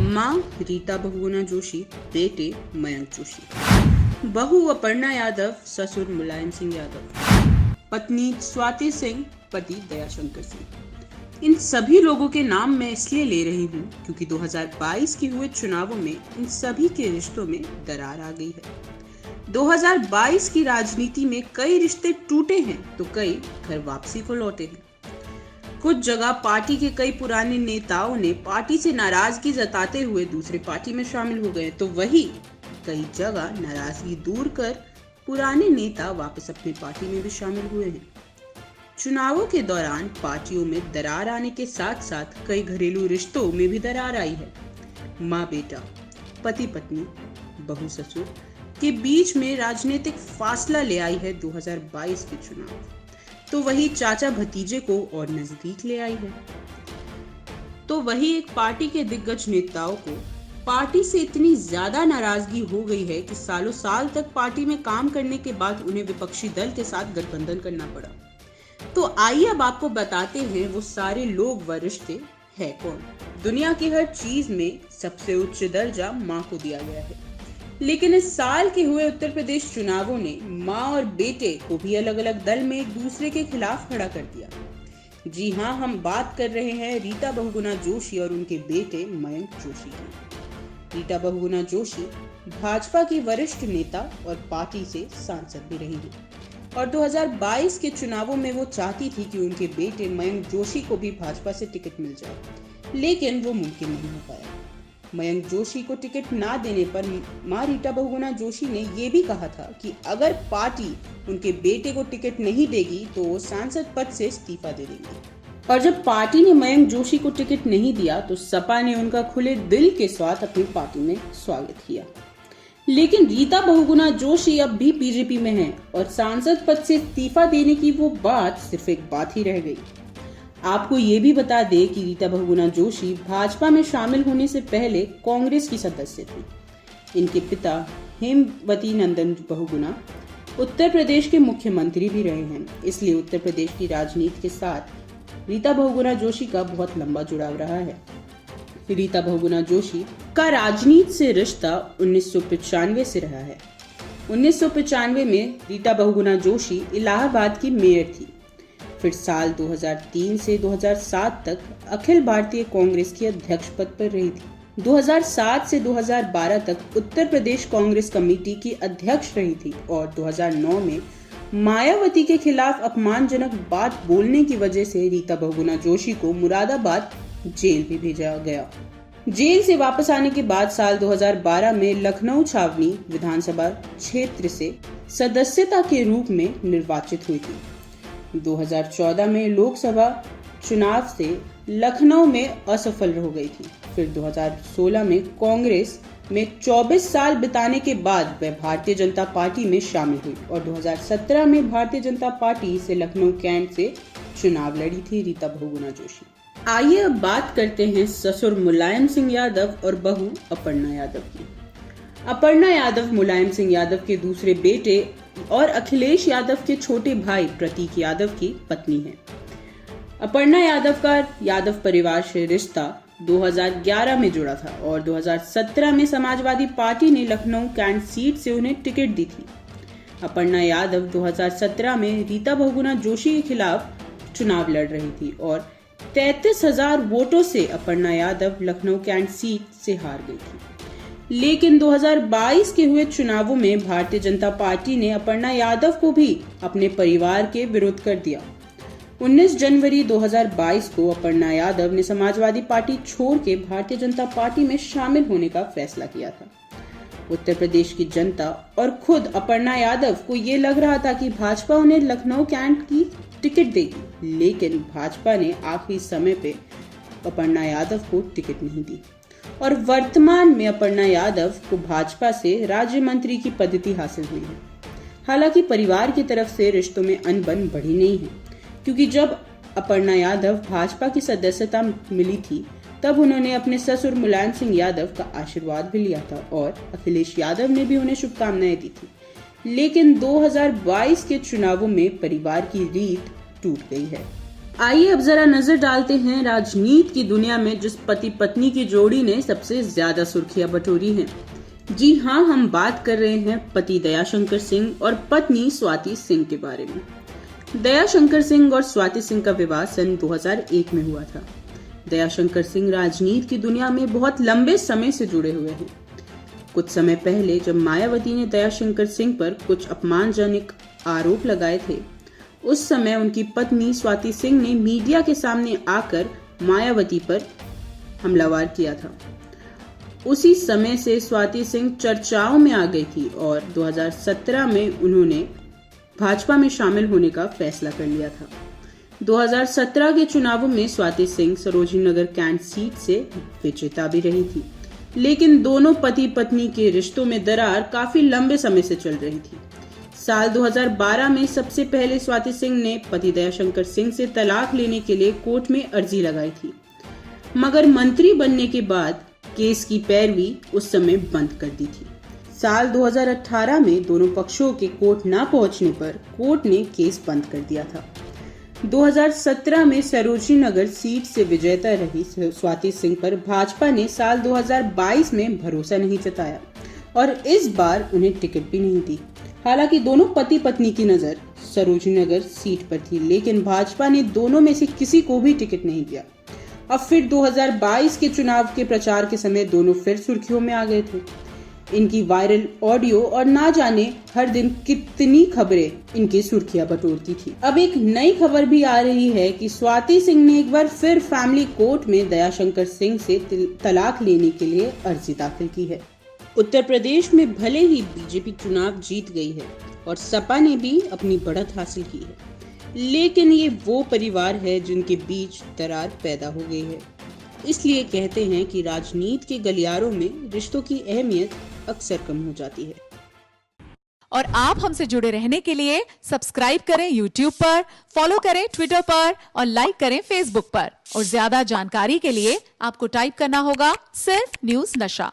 माँ रीता बहुगुणा जोशी, बेटे मयंक जोशी, बहू अपर्णा यादव, ससुर मुलायम सिंह यादव, पत्नी स्वाति सिंह, पति दयाशंकर सिंह। इन सभी लोगों के नाम मैं इसलिए ले रही हूँ क्योंकि 2022 के हुए चुनावों में इन सभी के रिश्तों में दरार आ गई है। 2022 की राजनीति में कई रिश्ते टूटे हैं तो कई घर वापसी को लौटे हैं। कुछ जगह पार्टी के कई पुराने नेताओं ने पार्टी से नाराजगी जताते हुए दूसरे पार्टी में शामिल हो गए, तो वही कई जगह नाराजगी दूर कर पुराने नेता वापस अपनी पार्टी में भी शामिल हुए हैं। चुनावों के दौरान पार्टियों में दरार आने के साथ साथ कई घरेलू रिश्तों में भी दरार आई है। माँ बेटा, पति पत्नी, बहू ससुर के बीच में राजनीतिक फासला ले आई है 2022 के चुनाव, तो वही चाचा भतीजे को और नजदीक ले आई है। तो वही एक पार्टी के दिग्गज नेताओं को पार्टी से इतनी ज्यादा नाराजगी हो गई है कि सालों साल तक पार्टी में काम करने के बाद उन्हें विपक्षी दल के साथ गठबंधन करना पड़ा। तो आइए अब आपको बताते हैं वो सारे लोग व रिश्ते है कौन। दुनिया की हर चीज में सबसे उच्च दर्जा माँ को दिया गया है, लेकिन इस साल के हुए उत्तर प्रदेश चुनावों ने माँ और बेटे को भी अलग अलग दल में एक दूसरे के खिलाफ खड़ा कर दिया। जी हाँ, हम बात कर रहे हैं रीता बहुगुणा जोशी और उनके बेटे मयंक जोशी की। रीता बहुगुणा जोशी भाजपा की वरिष्ठ नेता और पार्टी से सांसद भी रही हैं और 2022 के चुनावों में वो चाहती थी कि उनके बेटे मयंक जोशी को भी भाजपा से टिकट मिल जाए, लेकिन वो मुमकिन नहीं हो पाया। मयंक जोशी को टिकट ना देने पर मां रीता बहुगुणा जोशी ने ये भी कहा था कि अगर पार्टी उनके बेटे को टिकट नहीं देगी तो वो सांसद पद से इस्तीफा दे देंगे। और जब पार्टी ने मयंक जोशी को टिकट नहीं दिया तो सपा ने उनका खुले दिल के साथ अपनी पार्टी में स्वागत किया। लेकिन रीता बहुगुणा जोशी अब भी बीजेपी में है और सांसद पद से इस्तीफा देने की वो बात सिर्फ एक बात ही रह गई। आपको ये भी बता दे कि रीता बहुगुणा जोशी भाजपा में शामिल होने से पहले कांग्रेस की सदस्य थी। इनके पिता हेमवती नंदन बहुगुणा उत्तर प्रदेश के मुख्यमंत्री भी रहे हैं, इसलिए उत्तर प्रदेश की राजनीति के साथ रीता बहुगुणा जोशी का बहुत लंबा जुड़ाव रहा है। रीता बहुगुणा जोशी का राजनीति से रिश्ता 1995 से रहा है। 1995 में रीता बहुगुणा जोशी इलाहाबाद की मेयर थी। फिर साल 2003 से 2007 तक अखिल भारतीय कांग्रेस की अध्यक्ष पद पर रही थी। 2007 से 2012 तक उत्तर प्रदेश कांग्रेस कमेटी की अध्यक्ष रही थी और 2009 में मायावती के खिलाफ अपमानजनक बात बोलने की वजह से रीता बहुगुणा जोशी को मुरादाबाद जेल भी भेजा गया। जेल से वापस आने के बाद साल 2012 में लखनऊ छावनी विधानसभा क्षेत्र से सदस्यता के रूप में निर्वाचित हुई थी। 2014 में लोकसभा चुनाव से लखनऊ में असफल हो गई थी। फिर 2016 में कांग्रेस में 24 साल बिताने के बाद वह भारतीय जनता पार्टी में शामिल हुई और 2017 में भारतीय जनता पार्टी से लखनऊ कैंट से चुनाव लड़ी थी रीता बहुगुणा जोशी। आइए अब बात करते हैं ससुर मुलायम सिंह यादव और बहू अपर्णा यादव की। अपर्णा यादव मुलायम सिंह यादव के दूसरे बेटे और अखिलेश यादव के छोटे भाई प्रतीक यादव की पत्नी है। अपर्णा यादव का यादव परिवार से रिश्ता 2011 में जुड़ा था और 2017 में समाजवादी पार्टी ने लखनऊ कैंट सीट से उन्हें टिकट दी थी। अपर्णा यादव 2017 में रीता बहुगुणा जोशी के खिलाफ चुनाव लड़ रही थी और 33,000 वोटों से अपर्णा यादव लखनऊ कैंट सीट से हार गई थी। लेकिन 2022 के हुए चुनावों में भारतीय जनता पार्टी ने अपर्णा यादव को भी अपने परिवार के विरुद्ध कर दिया। 19 जनवरी 2022 को अपर्णा यादव ने समाजवादी पार्टी छोड़ के भारतीय जनता पार्टी में शामिल होने का फैसला किया था। उत्तर प्रदेश की जनता और खुद अपर्णा यादव को ये लग रहा था कि भाजपा उन्हें लखनऊ कैंट की टिकट देगी, लेकिन भाजपा ने आखिरी समय पे अपर्णा यादव को टिकट नहीं दी और वर्तमान में अपर्णा यादव को भाजपा से राज्य मंत्री की पदवी हासिल हुई है। हालांकि परिवार की तरफ से रिश्तों में अनबन बढ़ी नहीं है, क्योंकि जब अपर्णा यादव भाजपा की सदस्यता मिली थी तब उन्होंने अपने ससुर मुलायम सिंह यादव का आशीर्वाद भी लिया था और अखिलेश यादव ने भी उन्हें शुभकामनाएं दी थी। लेकिन 2022 के चुनावों में परिवार की रीत टूट गई है। आइए अब जरा नजर डालते हैं राजनीति की दुनिया में जिस पति पत्नी की जोड़ी ने सबसे ज्यादा सुर्खियां बटोरी हैं। जी हाँ, हम बात कर रहे हैं पति दयाशंकर सिंह और पत्नी स्वाति सिंह के बारे में। दयाशंकर सिंह और स्वाति सिंह का विवाह सन 2001 में हुआ था। दयाशंकर सिंह राजनीति की दुनिया में बहुत लंबे समय से जुड़े हुए हैं। कुछ समय पहले जब मायावती ने दयाशंकर सिंह पर कुछ अपमानजनक आरोप लगाए थे, उस समय उनकी पत्नी स्वाति सिंह ने मीडिया के सामने आकर मायावती पर हमलावर किया था। उसी समय से स्वाति सिंह चर्चाओं में आ गई थी और 2017 में उन्होंने भाजपा में शामिल होने का फैसला कर लिया था। 2017 के चुनावों में स्वाति सिंह सरोजिनी नगर कैंट सीट से विजेता भी रही थी, लेकिन दोनों पति पत्नी के रिश्तों में दरार काफी लंबे समय से चल रही थी। साल 2012 में सबसे पहले स्वाति सिंह ने पति दयाशंकर सिंह से तलाक लेने के लिए कोर्ट में अर्जी लगाई थी, मगर मंत्री बनने के बाद केस की पैरवी उस समय बंद कर दी थी। साल 2018 में दोनों पक्षों के कोर्ट न पहुंचने पर कोर्ट ने केस बंद कर दिया था। 2017 में सरोजिनी नगर सीट से विजेता रही स्वाति सिंह पर भाजपा ने साल 2022 में भरोसा नहीं जताया और इस बार उन्हें टिकट भी नहीं दी। हालांकि दोनों पति पत्नी की नजर सरोजिनी नगर सीट पर थी, लेकिन भाजपा ने दोनों में से किसी को भी टिकट नहीं दिया। अब फिर 2022 के चुनाव के प्रचार के समय दोनों फिर सुर्खियों में आ गए थे। इनकी वायरल ऑडियो और ना जाने हर दिन कितनी खबरें इनकी सुर्खियां बटोरती थी। अब एक नई खबर भी आ रही है कि स्वाति सिंह ने एक बार फिर फैमिली कोर्ट में दयाशंकर सिंह से तलाक लेने के लिए अर्जी दाखिल की है। उत्तर प्रदेश में भले ही बीजेपी चुनाव जीत गई है और सपा ने भी अपनी बढ़त हासिल की है, लेकिन ये वो परिवार है जिनके बीच दरार पैदा हो गई है। इसलिए कहते हैं कि राजनीति के गलियारों में रिश्तों की अहमियत अक्सर कम हो जाती है। और आप हमसे जुड़े रहने के लिए सब्सक्राइब करें YouTube पर, फॉलो करें Twitter पर और लाइक करें Facebook पर। और ज्यादा जानकारी के लिए आपको टाइप करना होगा सिर्फ न्यूज़ नशा।